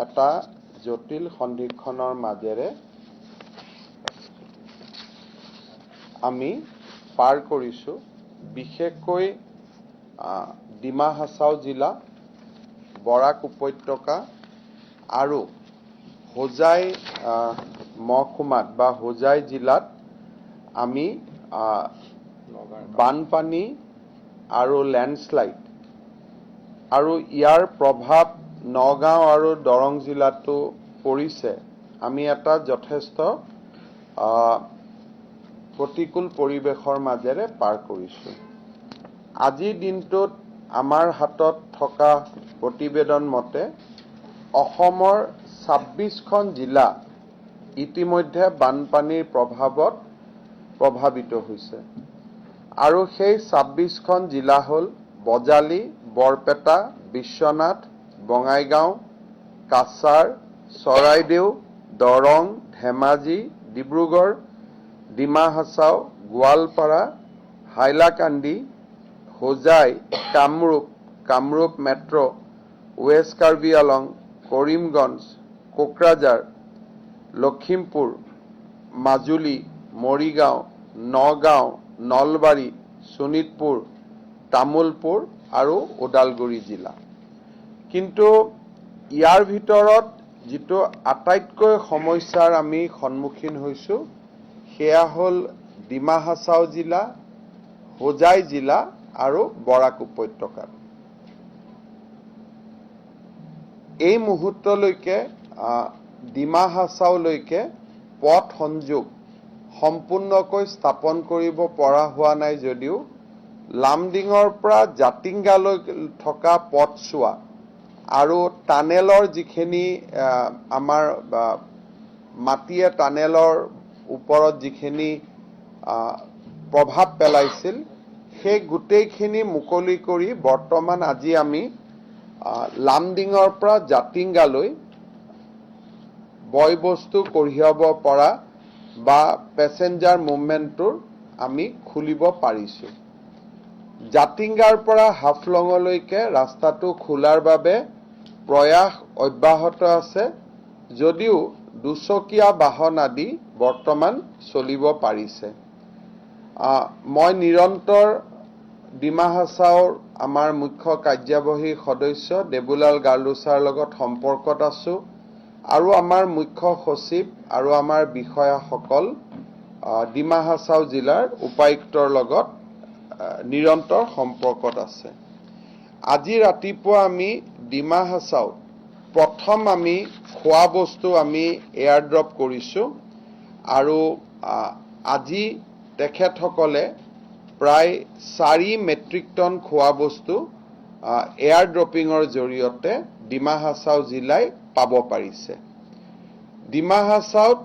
এটা জটিল সন্ধিক্ষণৰ মাজেৰে আমি পাৰ কৰিছোঁ। বিশেষকৈ ডিমা হাছাও জিলা, বৰাক উপত্যকা আৰু হোজাই মহকুমাত বা হোজাই জিলাত আমি বানপানী আৰু লেণ্ডশ্লাইড আৰু ইয়াৰ প্ৰভাৱ নগাঁও আৰু দৰং জিলাতো পৰিছে। আমি এটা যথেষ্ট প্ৰতিকূল পৰিৱেশৰ মাজেৰে পাৰ কৰিছোঁ। আজিৰ দিনটোত আমাৰ হাতত থকা প্ৰতিবেদন মতে অসমৰ 26খন জিলা ইতিমধ্যে বানপানীৰ প্ৰভাৱত প্ৰভাৱিত হৈছে আৰু সেই 26খন জিলা হ'ল বজালী, বৰপেটা, বিশ্বনাথ, বঙাইগাঁও, কাছাৰ, চৰাইদেউ, দৰং, ধেমাজি, ডিব্ৰুগড়, ডিমা হাছাও, গোৱালপাৰা, হাইলাকান্দি, হোজাই, কামৰূপ মেট্ৰ', ৱেষ্ট কাৰ্বি আলং, কৰিমগঞ্জ, কোকৰাঝাৰ, লখিমপুৰ, মাজুলী, মৰিগাঁও, নগাঁও, নলবাৰী, শোণিতপুৰ, তামুলপুৰ আৰু ওদালগুৰি জিলা। কিন্তু ইয়াৰ ভিতৰত যিটো আটাইতকৈ সমস্যাৰ আমি সন্মুখীন হৈছোঁ সেয়া হ'ল ডিমা হাছাও জিলা, হোজাই জিলা আৰু বৰাক উপত্যকাত। এই মুহূৰ্তলৈকে ডিমা হাছাওলৈকে পথ সংযোগ সম্পূৰ্ণকৈ স্থাপন কৰিব পৰা হোৱা নাই যদিও লামডিঙৰ পৰা জাতিংগালৈ থকা পথছোৱা আৰু টানেলৰ যিখিনি আমাৰ মাটিয়ে টানেলৰ ওপৰত যিখিনি প্ৰভাৱ পেলাইছিল সেই গোটেইখিনি মুকলি কৰি বৰ্তমান আজি আমি লামডিঙৰ পৰা জাতিংগালৈ বয় বস্তু কঢ়িয়াব পৰা বা পেছেঞ্জাৰ মুভমেণ্টটোৰ আমি খুলিব পাৰিছোঁ। জাতিংগাৰ পৰা হাফলঙলৈকে ৰাস্তাটো খোলাৰ বাবে প্ৰয়াস অব্যাহত আছে যদিও দুচকীয়া বাহন আদি বৰ্তমান চলিব পাৰিছে। মই নিৰন্তৰ ডিমা হাছাওৰ আমাৰ মুখ্য কাৰ্যবাহী সদস্য দেবুলাল গাৰ্লুছাৰ লগত সম্পৰ্কত আছোঁ আৰু আমাৰ মুখ্য সচিব আৰু আমাৰ বিষয়াসকল ডিমা হাছাও জিলাৰ উপায়ুক্তৰ লগত নিৰন্তৰ সম্পৰ্কত আছে। আজি ৰাতিপুৱা আমি ডিমা হাছাওত প্ৰথম আমি খোৱা বস্তু আমি এয়াৰড্ৰপ কৰিছোঁ আৰু আজি তেখেতসকলে প্ৰায় 4 মেট্ৰিক টন খোৱা বস্তু এয়াৰড্ৰপিঙৰ জৰিয়তে ডিমা হাছাও জিলাই পাব পাৰিছে। ডিমা হাছাওত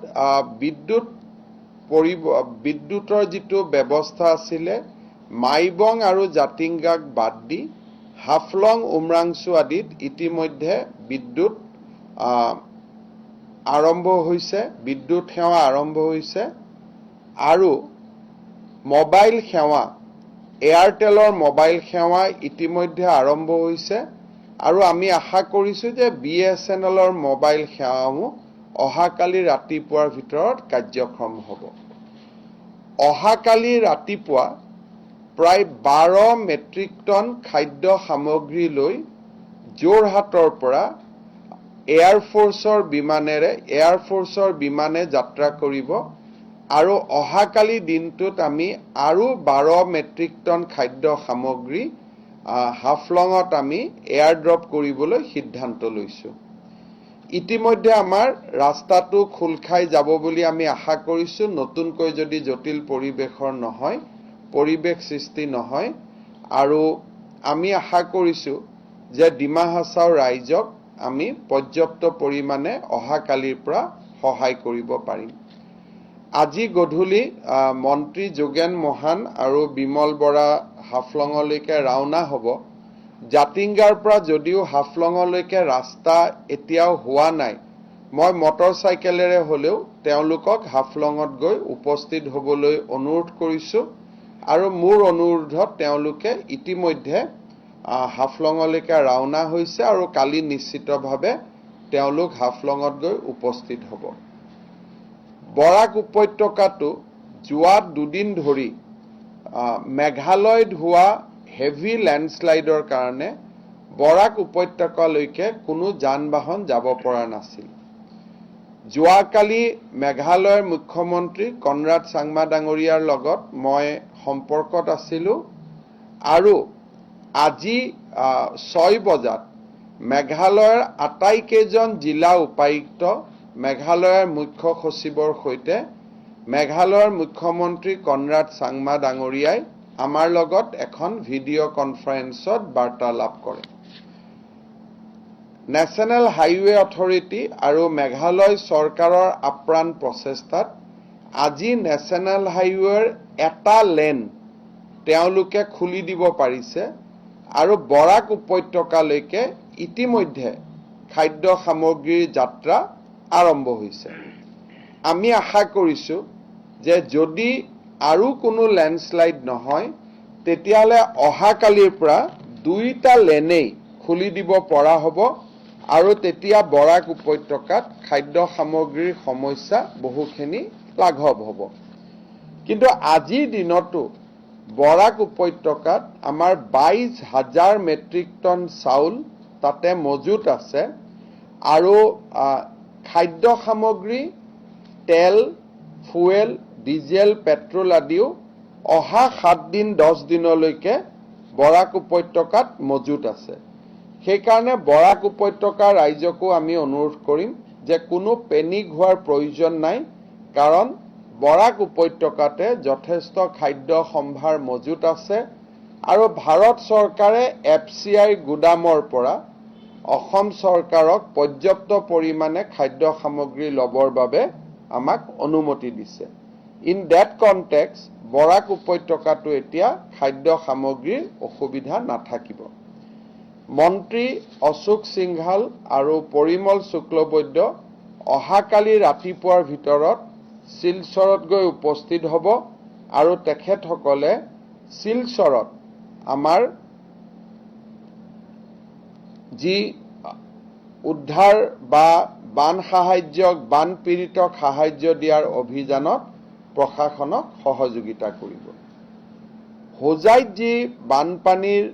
বিদ্যুতৰ যিটো ব্যৱস্থা আছিলে মাইবং আৰু জাতিংগাক বাদ দি হাফলং, উমৰাংচু আদিত ইতিমধ্যে বিদ্যুৎ সেৱা আৰম্ভ হৈছে আৰু মোবাইল সেৱা এয়াৰটেলৰ মোবাইল সেৱা ইতিমধ্যে আৰম্ভ হৈছে আৰু আমি আশা কৰিছোঁ যে BSNLৰ মোবাইল সেৱাসমূহ অহাকালি ৰাতিপুৱাৰ ভিতৰত কাৰ্যক্ষম হ'ব। অহাকালি ৰাতিপুৱা প্ৰায় 12 মেট্ৰিক টন খাদ্য সামগ্ৰী লৈ যোৰহাটৰ পৰা এয়াৰফ'ৰ্চৰ বিমানে যাত্ৰা কৰিব আৰু অহাকালি দিনটোত আমি আৰু 12 মেট্ৰিক টন খাদ্য সামগ্ৰী হাফলঙত আমি এয়াৰড্ৰপ কৰিবলৈ সিদ্ধান্ত লৈছোঁ। ইতিমধ্যে আমাৰ ৰাস্তাটো খোল খাই যাব বুলি আমি আশা কৰিছোঁ, নতুনকৈ যদি জটিল পৰিৱেশ সৃষ্টি নহয় আৰু আমি আশা কৰিছোঁ যে ডিমা হাছাও ৰাইজক আমি পৰ্যাপ্ত পৰিমাণে অহাকালিৰ পৰা সহায় কৰিব পাৰিম। আজি গধূলি মন্ত্ৰী যোগেন মহান আৰু বিমল বৰা হাফলঙলৈকে ৰাওনা হ'ব। জাতিংগাৰ পৰা যদিও হাফলঙলৈকে ৰাস্তা এতিয়াও হোৱা নাই, মই মটৰচাইকেলেৰে হ'লেও তেওঁলোকক হাফলঙত গৈ উপস্থিত হ'বলৈ অনুৰোধ কৰিছোঁ আৰু মোৰ অনুৰোধত তেওঁলোকে ইতিমধ্যে হাফলঙলৈকে ৰাওনা হৈছে আৰু কালি নিশ্চিতভাৱে তেওঁলোক হাফলঙত গৈ উপস্থিত হ'ব। বৰাক উপত্যকাটো যোৱা 2 দিন ধৰি মেঘালয়ত হোৱা হেভি লেণ্ডশ্লাইডৰ কাৰণে বৰাক উপত্যকালৈকে কোনো যান বাহন যাব পৰা নাছিল। যোৱাকালি মেঘালয়ৰ মুখ্যমন্ত্ৰী কনৰাড চাংমা ডাঙৰীয়াৰ লগত মই সম্পৰ্কত আছিলোঁ আৰু আজি 6 বজাত মেঘালয়ৰ আটাইকেইজন জিলা উপায়ুক্ত, মেঘালয়ৰ মুখ্য সচিবৰ সৈতে মেঘালয়ৰ মুখ্যমন্ত্ৰী কনৰাড চাংমা ডাঙৰীয়াই আমাৰ লগত এখন ভিডিঅ' কনফাৰেন্সত বাৰ্তালাপ কৰে। নেশ্যনেল হাইৱে অথৰিটি আৰু মেঘালয় চৰকাৰৰ আপ্ৰাণ প্ৰচেষ্টাত আজি নেশ্যনেল হাইৱেৰ এটা লেন তেওঁলোকে খুলি দিব পাৰিছে আৰু বৰাক উপত্যকালৈকে ইতিমধ্যে খাদ্য সামগ্ৰীৰ যাত্ৰা আৰম্ভ হৈছে। আমি আশা কৰিছোঁ যে যদি আৰু কোনো লেণ্ডশ্লাইড নহয় তেতিয়াহ'লে অহাকালিৰ পৰা 2টা লেনেই খুলি দিব পৰা হ'ব আৰু তেতিয়া বৰাক উপত্যকাত খাদ্য সামগ্ৰীৰ সমস্যা বহুখিনি লাঘৱ হ'ব। কিন্তু আজিৰ দিনতো বৰাক উপত্যকাত আমাৰ 22,000 মেট্ৰিক টন চাউল তাতে মজুত আছে আৰু খাদ্য সামগ্ৰী, তেল, ফুৱেল, ডিজেল, পেট্ৰল আদিও অহা 7 দিন 10 দিনলৈকে বৰাক উপত্যকাত মজুত আছে। সেইকাৰণে বৰাক উপত্যকাৰ ৰাইজকো আমি অনুৰোধ কৰিম যে কোনো পেনিক হোৱাৰ প্ৰয়োজন নাই, কাৰণ বৰাক উপত্যকাতে যথেষ্ট খাদ্য সম্ভাৰ মজুত আছে আৰু ভাৰত চৰকাৰে FCI গুদামৰ পৰা অসম চৰকাৰক পৰ্যাপ্ত পৰিমাণে খাদ্য সামগ্ৰী ল'বৰ বাবে আমাক অনুমতি দিছে। ইন ডেট কনটেক্সট বৰাক উপত্যকাটো এতিয়া খাদ্য সামগ্ৰীৰ অসুবিধা নাথাকিব। মন্ত্ৰী অশোক সিংঘাল আৰু পৰিমল শুক্লবৈদ্য অহাকালি ৰাতিপুৱাৰ ভিতৰত শিলচৰত গৈ উপস্থিত হ'ব আৰু তেখেতসকলে শিলচৰত আমাৰ যি উদ্ধাৰ বা বান সাহায্যক, বান পীড়িতক সাহায্য দিয়াৰ অভিযানত প্ৰশাসনক সহযোগিতা কৰিব। হোজাইত যি বানপানীৰ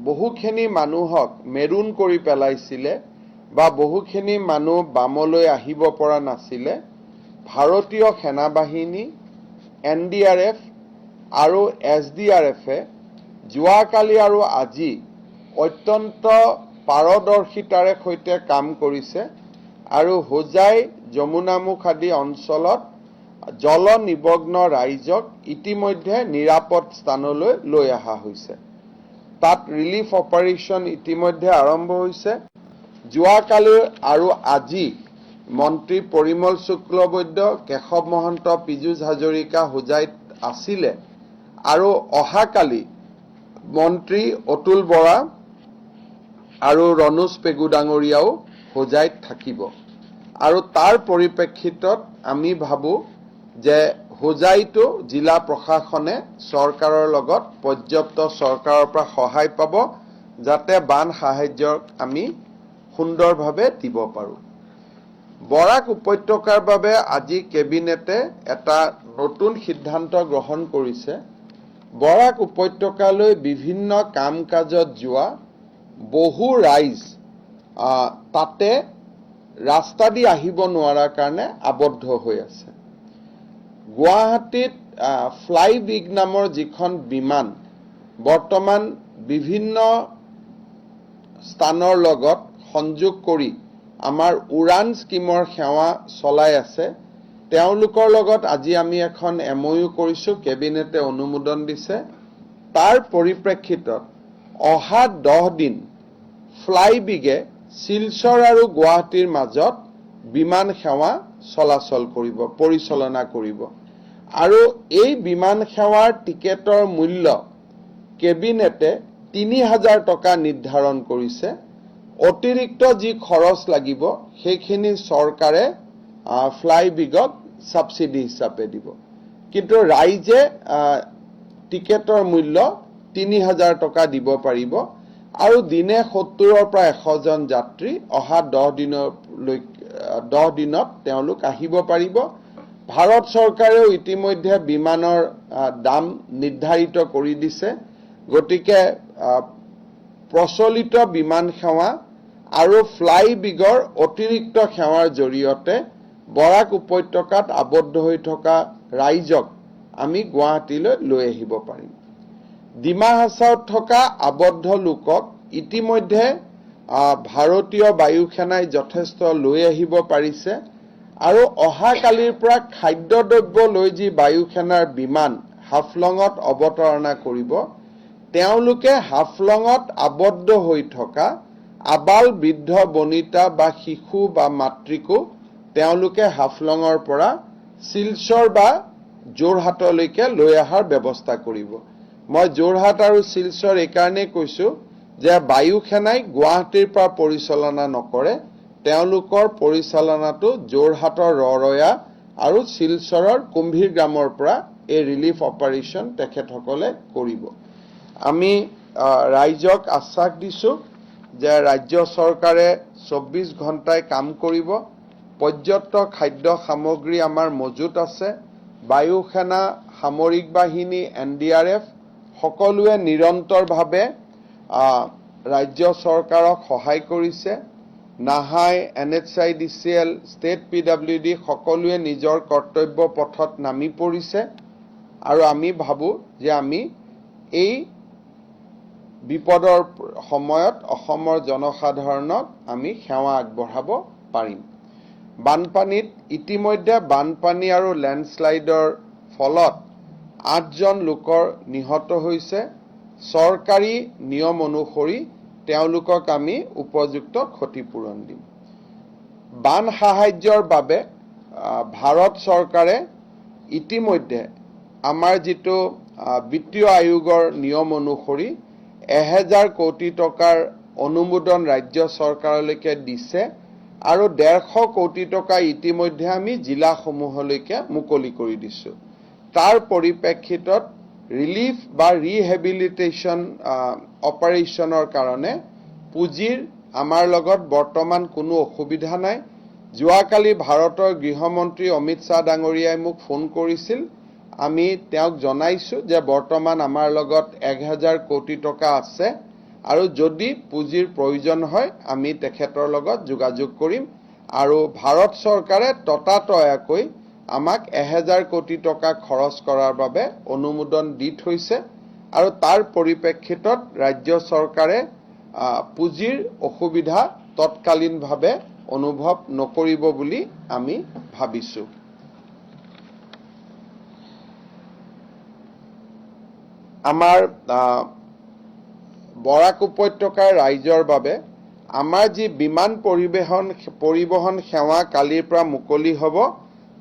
বহুখিনি মানুহক মেৰুন কৰি পেলাইছিলে বা বহুখিনি মানুহ বামলৈ আহিব পৰা নাছিলে, ভাৰতীয় সেনাবাহিনী, NDRF আৰু SDRFে যোৱাকালি আৰু আজি অত্যন্ত পাৰদৰ্শিতাৰে সৈতে কাম কৰিছে আৰু হোজাই, যমুনামুখ আদি অঞ্চলত জল নিমগ্ন ৰাইজক ইতিমধ্যে নিৰাপদ স্থানলৈ লৈ অহা হৈছে। তাত ৰিলিফ অপাৰেশ্যন ইতিমধ্যে আৰম্ভ হৈছে। যোৱাকালি আৰু আজি মন্ত্ৰী পৰিমল শুক্লবৈদ্য, কেশৱ মহন্ত, পীযুষ হাজৰিকা হোজাইত আছিলে আৰু অহাকালি মন্ত্ৰী অতুল বৰা আৰু ৰণোজ পেগু ডাঙৰীয়াও হোজাইত থাকিব আৰু তাৰ পৰিপ্ৰেক্ষিতত আমি ভাবোঁ যে হোজাইতো জিলা প্ৰশাসনে চৰকাৰৰ লগত পৰ্যাপ্ত চৰকাৰৰ পৰা সহায় পাব যাতে বান সাহায্যক আমি সুন্দৰভাৱে দিব পাৰোঁ। বৰাক উপত্যকাৰ বাবে আজি কেবিনেটে এটা নতুন সিদ্ধান্ত গ্ৰহণ কৰিছে। বৰাক উপত্যকালৈ বিভিন্ন কাম কাজত যোৱা বহু ৰাইজ তাতে ৰাস্তা দি আহিব নোৱাৰাৰ কাৰণে আবদ্ধ হৈ আছে। গুৱাহাটীত ফ্লাই বিগ নামৰ যিখন বিমান বৰ্তমান বিভিন্ন স্থানৰ লগত সংযোগ কৰি আমাৰ উড়ান স্কিমৰ সেৱা চলাই আছে, তেওঁলোকৰ লগত আজি আমি এখন MOU কৰিছোঁ, কেবিনেটে অনুমোদন দিছে। তাৰ পৰিপ্ৰেক্ষিতত অহা 10 দিন ফ্লাই বিগে শিলচৰ আৰু গুৱাহাটীৰ মাজত বিমান সেৱা চলাচল কৰিব, পৰিচালনা কৰিব আৰু এই বিমান সেৱাৰ টিকেটৰ মূল্য কেবিনেটে 3,000 টকা নিৰ্ধাৰণ কৰিছে। অতিৰিক্ত যি খৰচ লাগিব সেইখিনি চৰকাৰে ফ্লাই বিগক সাবসিডি হিচাপে দিব, কিন্তু ৰাইজে টিকেটৰ মূল্য 3,000 টকা দিব পাৰিব আৰু দিনে 70ৰ পৰা 100 জন যাত্ৰী অহা 10 দিনৰ 10 দিনত তেওঁলোক আহিব পাৰিব ভাৰত চৰকাৰেও ইতিমধ্যে বিমানৰ দাম নিৰ্ধাৰিত কৰি দিছে গতিকে প্ৰচলিত বিমান সেৱা আৰু ফ্লাই বিগৰ অতিৰিক্ত সেৱাৰ জৰিয়তে বৰাক উপত্যকাত আবদ্ধ হৈ থকা ৰাইজক আমি গুৱাহাটীলৈ লৈ আহিব পাৰিম ডিমা হাছাওত থকা আবদ্ধ লোকক ইতিমধ্যে ভাৰতীয় বায়ু সেনাই যথেষ্ট লৈ আহিব পাৰিছে আৰু অহা কালিৰ পৰা খাদ্যদ্ৰব্য লৈ যি বায়ু সেনাৰ বিমান হাফলঙত অৱতৰণা কৰিব তেওঁলোকে হাফলঙত আবদ্ধ হৈ থকা আবাল বৃদ্ধ বনিতা বা শিশু বা মাতৃকো তেওঁলোকে হাফলঙৰ পৰা শিলচৰ বা যোৰহাটলৈকে লৈ অহাৰ ব্যৱস্থা কৰিব মই যোৰহাট আৰু শিলচৰ এইকাৰণেই কৈছো যে বায়ু সেনাই গুৱাহাটীৰ পৰা পৰিচালনা নকৰে তেওঁলোকৰ পৰিচালনাটো যোৰহাটৰ ৰৰয়া আৰু শিলচৰৰ কুম্ভীৰ গ্ৰামৰ পৰা এই ৰিলিফ অপাৰেশ্যন তেখেতসকলে কৰিব আমি ৰাইজক আশ্বাস দিছো যে ৰাজ্য চৰকাৰে 24 ঘণ্টাই কাম কৰিব পৰ্যাপ্ত খাদ্য সামগ্ৰী আমাৰ মজুত আছে বায়ু সেনা সামৰিক বাহিনী NDRF সকলোৱে নিৰন্তৰভাৱে ৰাজ্য চৰকাৰক সহায় কৰিছে নাহাই NHIDCL ষ্টেট PWD সকলোৱে নিজৰ কৰ্তব্য পথত নামি পৰিছে আৰু আমি ভাবো যে আমি এই বিপদৰ সময়ত অসমৰ জনসাধাৰণক আমি সেৱা আগবঢ়াব পাৰিম বানপানীত ইতিমধ্যে বানপানী আৰু লেণ্ডস্লাইডৰ ফলত 8জন লোকৰ নিহত হৈছে চৰকাৰী নিয়ম অনুসৰি তেওঁলোকক আমি উপযুক্ত ক্ষতিপূৰণ দিম বান সাহায্যৰ বাবে ভাৰত চৰকাৰে ইতিমধ্যে আমাৰ যিটো বিত্তীয় আয়োগৰ নিয়ম অনুসৰি 1000 কোটি টকাৰ অনুমোদন ৰাজ্য চৰকাৰলৈকে দিছে আৰু 150 কোটি টকা ইতিমধ্যে আমি জিলাসমূহলৈকে মুকলি কৰি দিছো তাৰ পৰিপ্ৰেক্ষিতত ৰিলিফ বা ৰিহেবিলিটেশ্যন অপাৰেশ্যনৰ কাৰণে পুঁজিৰ আমাৰ লগত বৰ্তমান কোনো অসুবিধা নাই যোৱাকালি ভাৰতৰ গৃহমন্ত্ৰী অমিত শাহ ডাঙৰীয়াই মোক ফোন কৰিছিল আমি তেওঁক জনাইছো যে বৰ্তমান আমাৰ লগত 1000 কোটি টকা আছে আৰু যদি পুঁজিৰ প্ৰয়োজন হয় আমি তেখেতৰ লগত যোগাযোগ কৰিম আৰু ভাৰত চৰকাৰে ততাতয়াকৈ আমাক 1000 কোটি টকা খৰচ কৰাৰ বাবে অনুমোদন দি থৈছে আৰু তাৰ পৰিপ্ৰেক্ষিতত ৰাজ্য চৰকাৰে পুঁজিৰ অসুবিধা তৎকালীনভাৱে অনুভৱ নকৰিব বুলি আমি ভাবিছো আমাৰ বৰাক উপত্যকাৰ ৰাইজৰ বাবে আমাৰ যি বিমান পৰিবহন সেৱা কালিৰ পৰা মুকলি হ'ব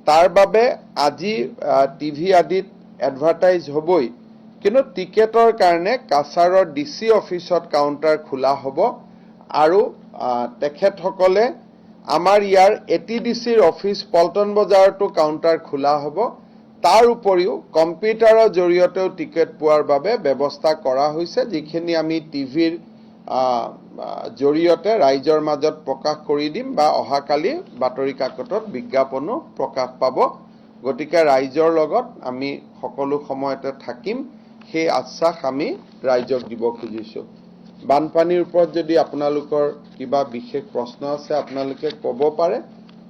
তাৰ বাবে আজি টিভি আদিত এডভাৰটাইজ হ'বই কিন্তু টিকেটৰ কাৰণে কাছাৰৰ DC অফিচত কাউণ্টাৰ খোলা হ'ব আৰু তেখেতসকলে আমাৰ ইয়াৰ ATDCৰ অফিচ পল্টন বজাৰতো কাউণ্টাৰ খোলা হ'ব তাৰ উপৰিও কম্পিউটাৰৰ জৰিয়তেও টিকেট পোৱাৰ বাবে ব্যৱস্থা কৰা হৈছে যিখিনি আমি টিভিৰ জৰিয়তে ৰাইজৰ মাজত প্ৰকাশ কৰি দিম বা অহাকালি বাতৰি কাকতত বিজ্ঞাপনো প্ৰকাশ পাব গতিকে ৰাইজৰ লগত আমি সকলো সময়তে থাকিম সেই আশ্বাস আমি ৰাইজক দিব খুজিছো বানপানীৰ ওপৰত যদি আপোনালোকৰ কিবা বিশেষ প্ৰশ্ন আছে আপোনালোকে ক'ব পাৰে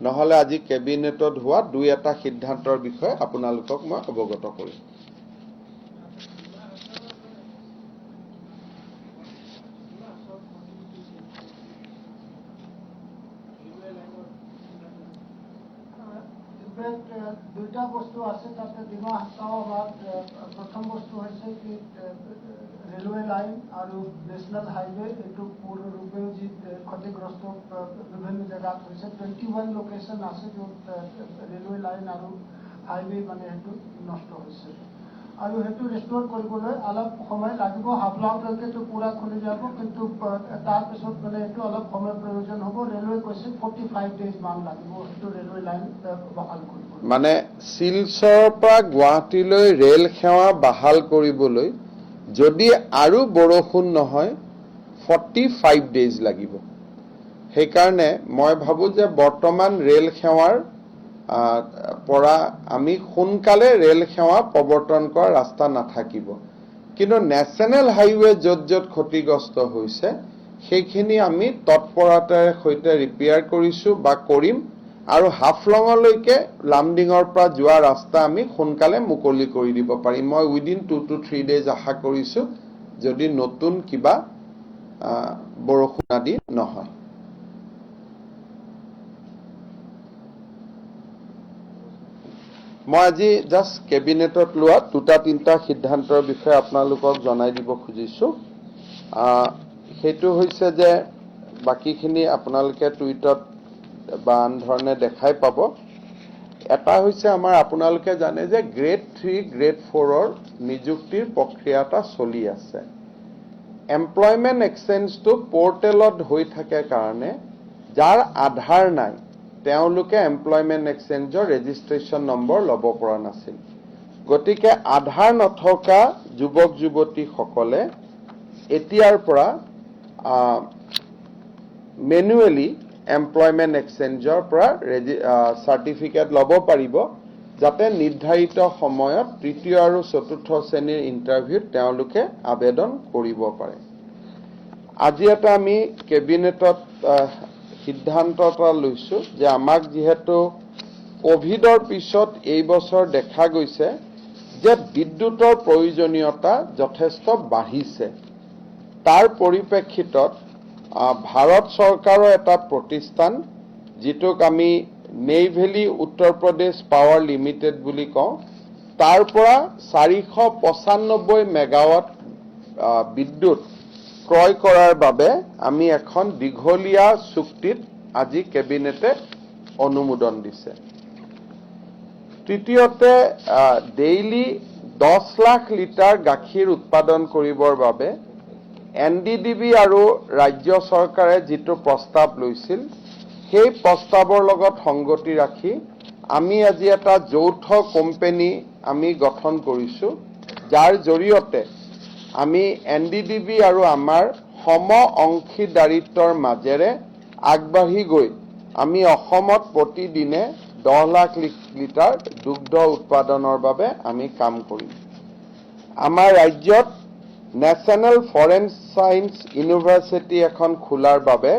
নহলে আজি কেবিনেটত হোৱা দুই এটা সিদ্ধান্তৰ বিষয়ে আপোনালোকক মই অৱগত কৰিম দুইটা বস্তু আছে তাতে ডিমা হাছাও প্ৰথম বস্তু হৈছে কি ৰেলৱে লাইন আৰু নেশ্যনেল হাইৱে এইটো পূৰ্ণৰূপেও যি ক্ষতিগ্ৰস্ত বিভিন্ন জেগাত হৈছে 21 লোকেশ্যন আছে য'ত ৰেলৱে লাইন আৰু হাইৱে মানে সেইটো নষ্ট হৈছে আৰু সেইটো ৰেষ্ট'ৰ কৰিবলৈ অলপ সময় লাগিব হাফলঙলৈকেতো পুৰা খুলি যাব কিন্তু তাৰপিছত মানে এইটো অলপ সময় প্ৰয়োজন হ'ব ৰেলৱে কৈছে 45 ডেজ মান লাগিব সেইটো ৰেলৱে লাইন বহাল কৰিব মানে শিলচৰৰ পৰা গুৱাহাটীলৈ ৰেল সেৱা বাহাল কৰিবলৈ যদি আৰু বৰষুণ নহয় 45 ডেজ লাগিব সেইকাৰণে মই ভাবো যে বৰ্তমান ৰেল সেৱাৰ পৰা আমি সোনকালে ৰেল সেৱা প্ৰৱৰ্তন কৰা ৰাস্তা নাথাকিব কিন্তু নেশ্যনেল হাইৱে য'ত য'ত ক্ষতিগ্ৰস্ত হৈছে সেইখিনি আমি তৎপৰতাৰে সৈতে ৰিপেয়াৰ কৰিছো বা কৰিম আৰু হাফলঙলৈকে লামডিঙৰ পৰা যোৱা ৰাস্তা আমি সোনকালে মুকলি কৰি দিব পাৰিম মই উইদিন 2 to 3 days আশা কৰিছো যদি নতুন কিবা বৰষুণ আদি নহয় মই আজি জাষ্ট কেবিনেটত লোৱা 2-3টা সিদ্ধান্তৰ বিষয়ে আপোনালোকক জনাই দিব খুজিছো সেইটো হৈছে যে বাকিখিনি আপোনালোকে টুইটত বা আন ধৰণে দেখাই পাব এটা হৈছে আমাৰ আপোনালোকে জানে যে গ্ৰেড 3 গ্ৰেড 4ৰ নিযুক্তিৰ প্ৰক্ৰিয়া এটা চলি আছে এমপ্লয়মেন্ট এক্সচেঞ্জটো পোৰ্টেলত হৈ থাকে কাৰণে যাৰ আধাৰ নাই তেওঁলোকে এমপ্লয়মেন্ট এক্সচেঞ্জৰ ৰেজিষ্ট্ৰেচন নম্বৰ ল'ব পৰা নাছিল গতিকে আধাৰ নথকা যুৱক যুৱতীসকলে এতিয়াৰ পৰা মেনুৱেলি এমপ্লয়মেন্ট এক্সচেঞ্জৰ পৰা চাৰ্টিফিকেট ল'ব পাৰিব যাতে নিৰ্ধাৰিত সময়ত তৃতীয় আৰু চতুৰ্থ শ্ৰেণীৰ ইণ্টাৰভিউত তেওঁলোকে আবেদন কৰিব পাৰে আজি এটা আমি কেবিনেটত সিদ্ধান্ত এটা লৈছো যে আমাক যিহেতু কোভিডৰ পিছত এই বছৰ দেখা গৈছে যে বিদ্যুতৰ প্ৰয়োজনীয়তা যথেষ্ট বাঢ়িছে তাৰ পৰিপ্ৰেক্ষিতত ভাৰত চৰকাৰৰ এটা প্ৰতিষ্ঠান যিটোক আমি নেইভেলি উত্তৰ প্ৰদেশ পাৱাৰ লিমিটেড বুলি কওঁ তাৰ পৰা 495 মেগাৱাট বিদ্যুৎ ক্ৰয় কৰাৰ বাবে আমি এখন দীঘলীয়া চুক্তিত আজি কেবিনেটে অনুমোদন দিছে তৃতীয়তে ডেইলি 10 লাখ লিটাৰ গাখীৰ উৎপাদন কৰিবৰ বাবে এনডিডিবি আৰু ৰাজ্য চৰকাৰে যিটো প্ৰস্তাৱ লৈছিল সেই প্ৰস্তাৱৰ লগত সংগতি ৰাখি আমি আজি এটা যৌথ কোম্পানী আমি গঠন কৰিছো যাৰ জৰিয়তে আমি এনডিডিবি আৰু আমাৰ সম অংশীদাৰিত্বৰ মাজেৰে আগবাঢ়ি গৈ আমি অসমত প্ৰতিদিনে 10 লাখ লিটাৰ দুগ্ধ উৎপাদনৰ বাবে আমি কাম কৰিম আমাৰ ৰাজ্যত নেশ্যনেল ফৰেন সায়েন্স ইউনিভাৰ্চিটি এখন খোলাৰ বাবে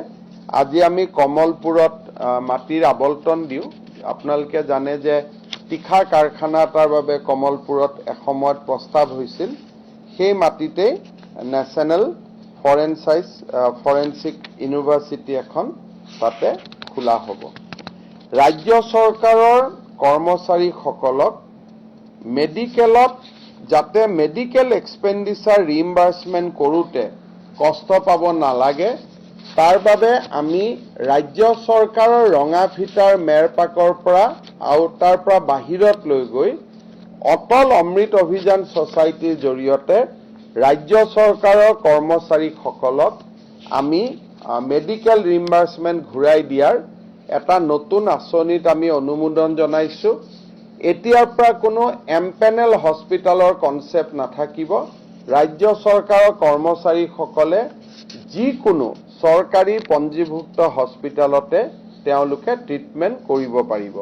আজি আমি কমলপুৰত মাটিৰ আবলটন দিওঁ আপোনালোকে জানে যে তীখা কাৰখানা এটাৰ বাবে কমলপুৰত এসময়ত প্ৰস্তাৱ হৈছিল সেই মাটিতে নেশ্যনেল ফৰেনচিক ইউনিভাৰ্চিটি এখন তাতে খোলা হ'ব ৰাজ্য চৰকাৰৰ কৰ্মচাৰীসকলক মেডিকেলত যাতে মেডিকেল এক্সপেণ্ডিচাৰ ৰিইম্বাৰ্সমেন্ট কৰোতে কষ্ট পাব নালাগে তাৰ বাবে আমি ৰাজ্য চৰকাৰৰ ৰঙা ফিটাৰ মেৰপাকৰ পৰা আৰু তাৰ পৰা বাহিৰত লৈ গৈ অটল অমৃত অভিযান সোসাইটিৰ জৰিয়তে ৰাজ্য চৰকাৰৰ কৰ্মচাৰীসকলক আমি মেডিকেল ৰিইম্বাৰ্সমেন্ট ঘূৰাই দিয়াৰ এটা নতুন আঁচনিত আমি অনুমোদন জনাইছো এতিয়াৰ পৰা কোনো এমপেনেল হস্পিটালৰ কনসেপ্ট নাথাকিব ৰাজ্য চৰকাৰৰ কৰ্মচাৰীসকলে যিকোনো চৰকাৰী পঞ্জীভুক্ত হস্পিটালতে তেওঁলোকে ট্ৰিটমেন্ট কৰিব পাৰিব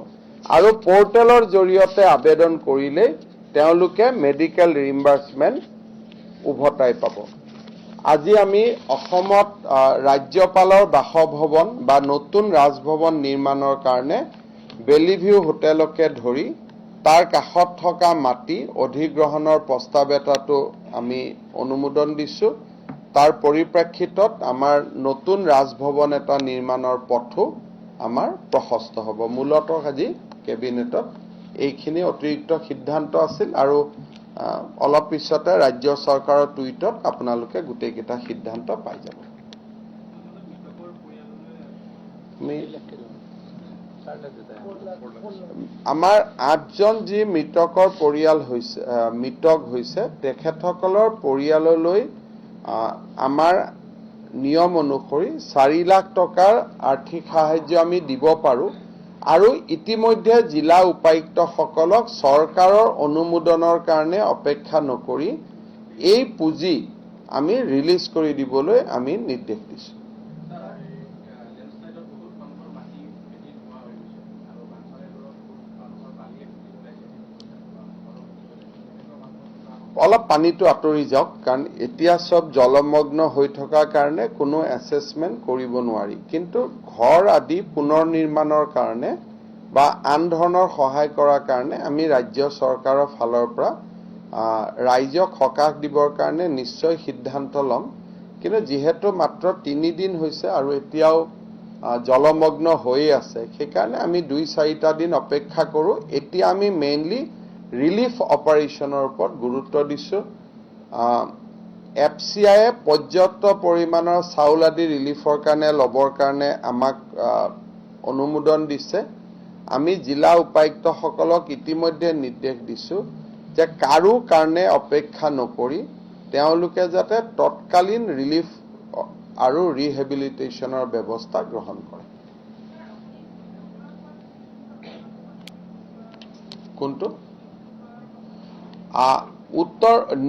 আৰু পোৰ্টেলৰ জৰিয়তে আবেদন কৰিলে তেওঁলোকে মেডিকেল ৰিইম্বাৰ্সমেন্ট উভতাই পাব আজি আমি অসমত ৰাজ্যপালৰ বাসভৱন বা নতুন ৰাজভৱন নিৰ্মাণৰ কাৰণে বেলিভিউ হোটেলকে ধৰি তাৰ কাষত থকা মাটি অধিগ্ৰহণৰ প্ৰস্তাৱ এটাটো আমি অনুমোদন দিছো তাৰ পৰিপ্ৰেক্ষিতত আমাৰ নতুন ৰাজভৱন এটা নিৰ্মাণৰ পথো আমাৰ প্ৰশস্ত হ'ব মূলতঃ আজি কেবিনেটত এইখিনি অতিৰিক্ত সিদ্ধান্ত আছিল আৰু অলপ পিছতে ৰাজ্য চৰকাৰৰ টুইটত আপোনালোকে গোটেইকেইটা সিদ্ধান্ত পাই যাব আমাৰ 8জন যি মৃতকৰ পৰিয়াল হৈছে মৃতক হৈছে তেখেতসকলৰ পৰিয়াললৈ আমাৰ নিয়ম অনুসৰি 4 লাখ টকাৰ আৰ্থিক সাহায্য আমি দিব পাৰো আৰু ইতিমধ্যে জিলা উপায়ুক্তসকলক চৰকাৰৰ অনুমোদনৰ কাৰণে অপেক্ষা নকৰি এই পুঁজি আমি ৰিলিজ কৰি দিবলৈ আমি নিৰ্দেশ দিছো অলপ পানীটো আঁতৰি যাওক, কাৰণ এতিয়া সব জলমগ্ন হৈ থকাৰ কাৰণে কোনো এছেছমেণ্ট কৰিব নোৱাৰি। কিন্তু ঘৰ আদি পুনৰ নিৰ্মাণৰ কাৰণে বা আন ধৰণৰ সহায় কৰাৰ কাৰণে আমি ৰাজ্য চৰকাৰৰ ফালৰ পৰা ৰাইজক সকাহ দিবৰ কাৰণে নিশ্চয় সিদ্ধান্ত ল'ম। কিন্তু যিহেতু মাত্ৰ 3 দিন হৈছে আৰু এতিয়াও জলমগ্ন হৈয়ে আছে, সেইকাৰণে আমি 2-4টা দিন অপেক্ষা কৰোঁ। এতিয়া আমি মেইনলি ৰিলিফ অপাৰেশ্যনৰ ওপৰত গুৰুত্ব দিছোঁ। FCIয়ে পৰ্যাপ্ত পৰিমাণৰ চাউল আদি ৰিলিফৰ কাৰণে ল'বৰ কাৰণে আমাক অনুমোদন দিছে। আমি জিলা উপায়ুক্তসকলক ইতিমধ্যে নিৰ্দেশ দিছোঁ যে কাৰো কাৰণে অপেক্ষা নকৰি তেওঁলোকে যাতে তৎকালীন ৰিলিফ আৰু ৰিহেবিলিটেশ্যনৰ ব্যৱস্থা গ্ৰহণ কৰে। কোনটো?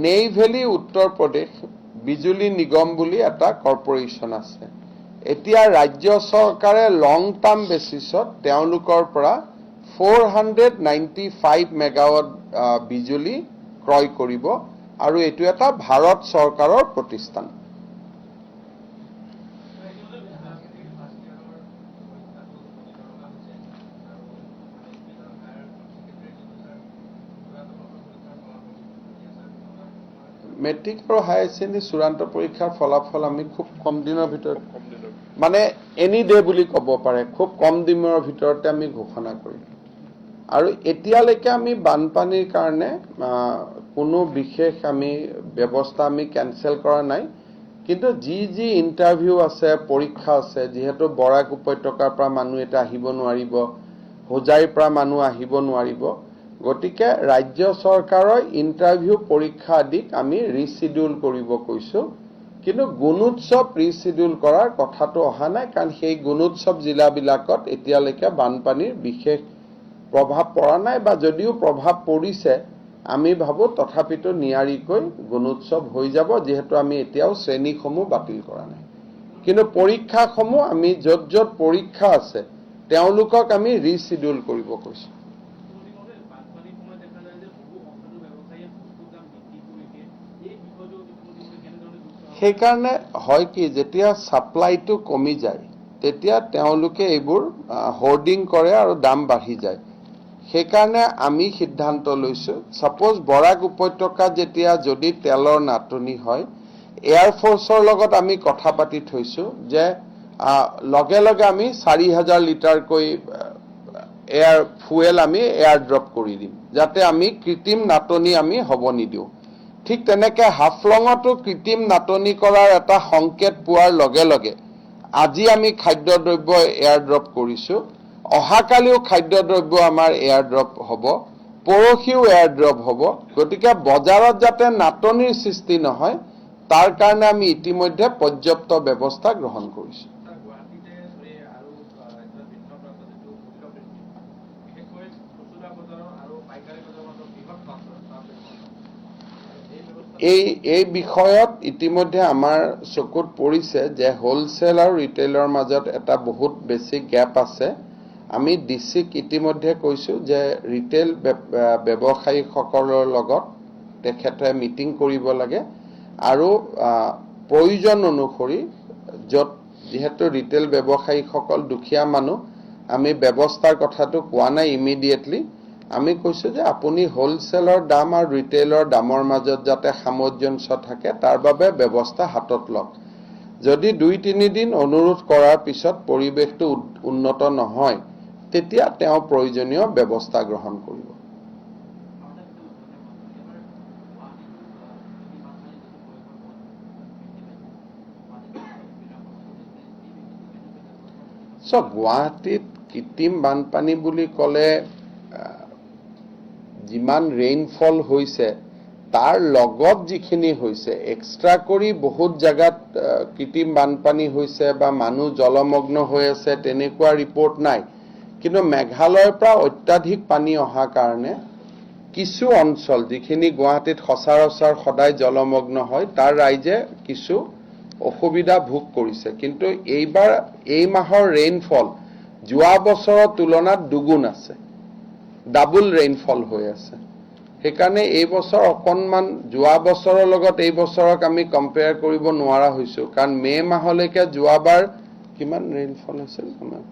নেইভেলি উত্তৰ প্ৰদেশ বিজুলী নিগম বুলি এটা কৰ্পৰেশ্যন আছে। এতিয়া ৰাজ্য চৰকাৰে লং টাৰ্ম বেচিছত তেওঁলোকৰ পৰা 495 মেগাৱাট বিজুলী ক্ৰয় কৰিব, আৰু এইটো এটা ভাৰত চৰকাৰৰ প্ৰতিষ্ঠান। মেট্ৰিক আৰু হায়াৰ ছেকেণ্ডেৰী চূড়ান্ত পৰীক্ষাৰ ফলাফল আমি খুব কম দিনৰ ভিতৰত, মানে এনি ডে বুলি ক'ব পাৰে, খুব কম দিনৰ ভিতৰতে আমি ঘোষণা কৰিম। আৰু এতিয়ালৈকে আমি বানপানীৰ কাৰণে কোনো বিশেষ আমি ব্যৱস্থা আমি কেনচেল কৰা নাই। কিন্তু যি ইণ্টাৰভিউ আছে, পৰীক্ষা আছে, যিহেতু বৰাক উপত্যকাৰ পৰা মানুহ এটা আহিব নোৱাৰিব, হোজাইৰ পৰা মানুহ আহিব নোৱাৰিব, গতিকে ৰাজ্য চৰকাৰৰ ইণ্টাৰভিউ পৰীক্ষা আদিক আমি ৰিচিডিউল কৰিব কৈছোঁ। কিন্তু গুণোৎসৱ ৰিচিডিউল কৰাৰ কথাটো অহা নাই, কাৰণ সেই গুণোৎসৱ জিলাবিলাকত এতিয়ালৈকে বানপানীৰ বিশেষ প্ৰভাৱ পৰা নাই, বা যদিও প্ৰভাৱ পৰিছে আমি ভাবোঁ তথাপিতো নিয়াৰিকৈ গুণোৎসৱ হৈ যাব, যিহেতু আমি এতিয়াও শ্ৰেণীসমূহ বাতিল কৰা নাই। কিন্তু পৰীক্ষাসমূহ আমি য'ত পৰীক্ষা আছে তেওঁলোকক আমি ৰিচিডিউল কৰিব কৈছোঁ। সেইকাৰণে হয় কি, যেতিয়া ছাপ্লাইটো কমি যায় তেতিয়া তেওঁলোকে এইবোৰ হোৰ্ডিং কৰে আৰু দাম বাঢ়ি যায়। সেইকাৰণে আমি সিদ্ধান্ত লৈছোঁ, ছাপোজ বৰাক উপত্যকাত যেতিয়া যদি তেলৰ নাটনি হয়, এয়াৰফ'ৰ্চৰ লগত আমি কথা পাতি থৈছোঁ যে লগে লগে আমি 4,000 লিটাৰকৈ ফুৱেল আমি এয়াৰ ড্ৰপ কৰি দিম, যাতে আমি কৃত্ৰিম নাটনি আমি হ'ব নিদিওঁ। ঠিক তেনেকৈ হাফলঙতো কৃত্ৰিম নাটনি কৰাৰ এটা সংকেত পোৱাৰ লগে লগে আজি আমি খাদ্যদ্ৰব্য এয়াৰ ড্ৰপ কৰিছোঁ। অহাকালিও খাদ্যদ্ৰব্য আমাৰ এয়াৰ ড্ৰপ হ'ব, পৰহিও এয়াৰ ড্ৰপ হ'ব। গতিকে বজাৰত যাতে নাটনিৰ সৃষ্টি নহয় তাৰ কাৰণে আমি ইতিমধ্যে পৰ্যাপ্ত ব্যৱস্থা গ্ৰহণ কৰিছোঁ। এই বিষয়ত ইতিমধ্যে আমাৰ চকুত পৰিছে যে হোলচেল আৰু ৰিটেইলৰ মাজত এটা বহুত বেছি গেপ আছে। আমি ডিচিক ইতিমধ্যে কৈছোঁ যে ৰিটেইল ব্যৱসায়ীসকলৰ লগত তেখেতে মিটিং কৰিব লাগে, আৰু প্ৰয়োজন অনুসৰি য'ত যিহেতু ৰিটেইল ব্যৱসায়ীসকল দুখীয়া মানুহ, আমি ব্যৱস্থাৰ কথাটো কোৱা নাই ইমিডিয়েটলি। আমি কৈছোঁ যে আপুনি হোলচেলৰ দাম আৰু ৰিটেইলৰ দামৰ মাজত যাতে সামঞ্জস্য থাকে তাৰ বাবে ব্যৱস্থা হাতত লওক। যদি 2-3 দিন অনুৰোধ কৰাৰ পিছত পৰিৱেশটো উন্নত নহয় তেতিয়া তেওঁ প্ৰয়োজনীয় ব্যৱস্থা গ্ৰহণ কৰিব। গুৱাহাটীত কৃত্ৰিম বানপানী বুলি ক'লে যিমান ৰেইনফল হৈছে তাৰ লগত যিখিনি হৈছে, এক্সট্ৰা কৰি বহুত জাগাত কৃত্ৰিম বানপানী হৈছে বা মানুহ জলমগ্ন হৈ আছে তেনেকুৱা ৰিপৰ্ট নাই। কিন্তু মেঘালয়ৰ পৰা অত্যাধিক পানী অহাৰ কাৰণে কিছু অঞ্চল যিখিনি গুৱাহাটীত সচৰাচৰ সদায় জলমগ্ন হয় তাৰ ৰাইজে কিছু অসুবিধা ভোগ কৰিছে। কিন্তু এইবাৰ এই মাহৰ ৰেইনফল যোৱা বছৰৰ তুলনাত দুগুণ আছে, ডাবল ৰেইনফল হৈ আছে। সেইকাৰণে এই বছৰ অকণমান যোৱা বছৰৰ লগত এই বছৰক আমি কম্পেয়াৰ কৰিব নোৱাৰা হৈছোঁ, কাৰণ মে' মাহলৈকে যোৱাবাৰ কিমান ৰেইনফল হৈছিল আমাৰ,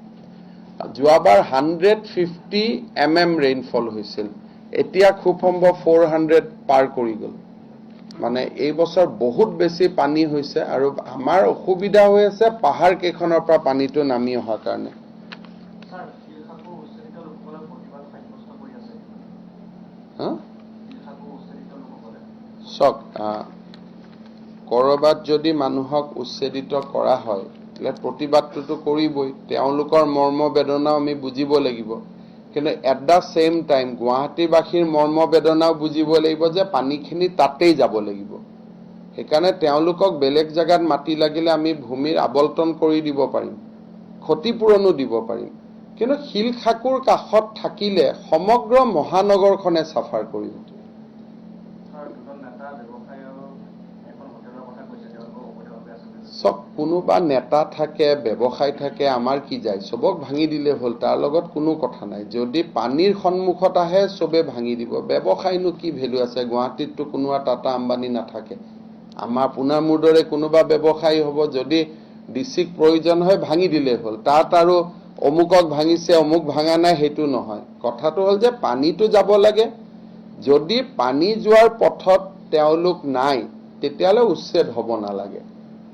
যোৱাবাৰ 150 mm ৰেইনফল হৈছিল, এতিয়া খুব সম্ভৱ 400 পাৰ কৰি গ'ল। মানে এই বছৰ বহুত বেছি পানী হৈছে আৰু আমাৰ অসুবিধা হৈ আছে পাহাৰ কেইখনৰ পৰা পানীটো নামি অহাৰ কাৰণে। চাওক, ক'ৰবাত যদি মানুহক উচ্ছেদিত কৰা হয় তেতিয়াহ'লে প্ৰতিবাদটোতো কৰিবই, তেওঁলোকৰ মৰ্ম বেদনাও আমি বুজিব লাগিব। কিন্তু এট দ্য ছেম টাইম গুৱাহাটীবাসীৰ মৰ্ম বেদনাও বুজিব লাগিব যে পানীখিনি তাতেই যাব লাগিব। সেইকাৰণে তেওঁলোকক বেলেগ জেগাত মাটি লাগিলে আমি ভূমিৰ আবলটন কৰি দিব পাৰিম, ক্ষতিপূৰণো দিব পাৰিম, কিন্তু শিলখাকুৰ কাষত থাকিলে সমগ্ৰ মহানগৰখনে চাফাৰ কৰিব। চব কোনোবা নেতা থাকে, ব্যৱসায় থাকে, আমাৰ কি যায়, চবক ভাঙি দিলে হ'ল, তাৰ লগত কোনো কথা নাই। যদি পানীৰ সন্মুখত আহে চবে ভাঙি দিব, ব্যৱসায়নো কি ভেলু আছে? গুৱাহাটীততো কোনো টাটা আম্বানী নাথাকে। আপোনাৰ মোৰ দৰে কোনোবা ব্যৱসায়ী হ'ব, যদি ডিচিক প্ৰয়োজন হয় ভাঙি দিলে হ'ল, তাত আৰু অমুকক ভাঙিছে অমুক ভাঙা নাই সেইটো নহয়। কথাটো হ'ল যে পানীটো যাব লাগে, যদি পানী যোৱাৰ পথত তেওঁলোক নাই তেতিয়াহ'লে উচ্ছেদ হ'ব নালাগে।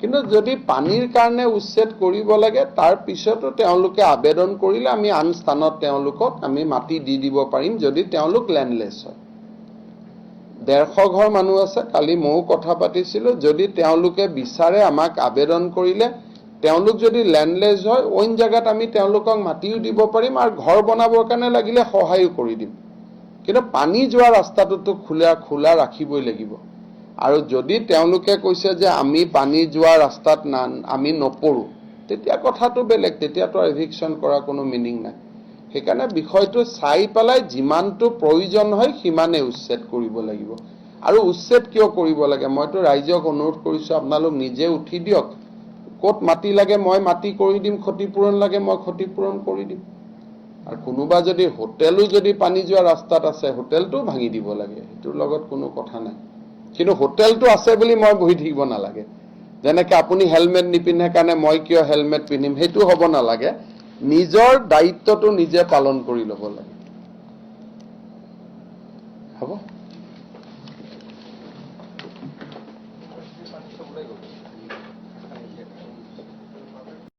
কিন্তু যদি পানীৰ কাৰণে উচ্ছেদ কৰিব লাগে তাৰ পিছতো তেওঁলোকে আবেদন কৰিলে আমি আন স্থানত তেওঁলোকক আমি মাটি দি দিব পাৰিম, যদি তেওঁলোক লেণ্ডলেছ হয়। 150 ঘৰ মানুহ আছে, কালি ময়ো কথা পাতিছিলোঁ, যদি তেওঁলোকে বিচাৰে আমাক আবেদন কৰিলে, তেওঁলোক যদি লেণ্ডলেছ হয় অইন জেগাত আমি তেওঁলোকক মাটিও দিব পাৰিম আৰু ঘৰ বনাবৰ কাৰণে লাগিলে সহায়ো কৰি দিম। কিন্তু পানী যোৱা ৰাস্তাটোতো খোলা ৰাখিবই লাগিব। আৰু যদি তেওঁলোকে কৈছে যে আমি পানী যোৱা ৰাস্তাত আমি নপৰোঁ, তেতিয়া কথাটো বেলেগ, তেতিয়াতো এভিকশ্যন কৰা কোনো মিনিং নাই। সেইকাৰণে বিষয়টো চাই পেলাই যিমানটো প্ৰয়োজন হয় সিমানে উচ্ছেদ কৰিব লাগিব। আৰু উচ্ছেদ কিয় কৰিব লাগে, মইতো ৰাইজক অনুৰোধ কৰিছোঁ আপোনালোক নিজে উঠি দিয়ক, ক'ত মাটি লাগে মই মাটি কৰি দিম, ক্ষতিপূৰণ লাগে মই ক্ষতিপূৰণ কৰি দিম। আৰু কোনোবা যদি হোটেলো যদি পানী যোৱা ৰাস্তাত আছে হোটেলটোও ভাঙি দিব লাগে, সেইটোৰ লগত কোনো কথা নাই। কিন্তু হোটেলটো আছে বুলি মই বহি থাকিব নালাগে, যেনেকে আপুনি হেলমেট নিপিন্ধে কাৰণে মই কিয় হেলমেট পিন্ধিম, সেইটো হ'ব নালাগে। নিজৰ দায়িত্বটো নিজে পালন কৰি ল'ব লাগে। হ'ব।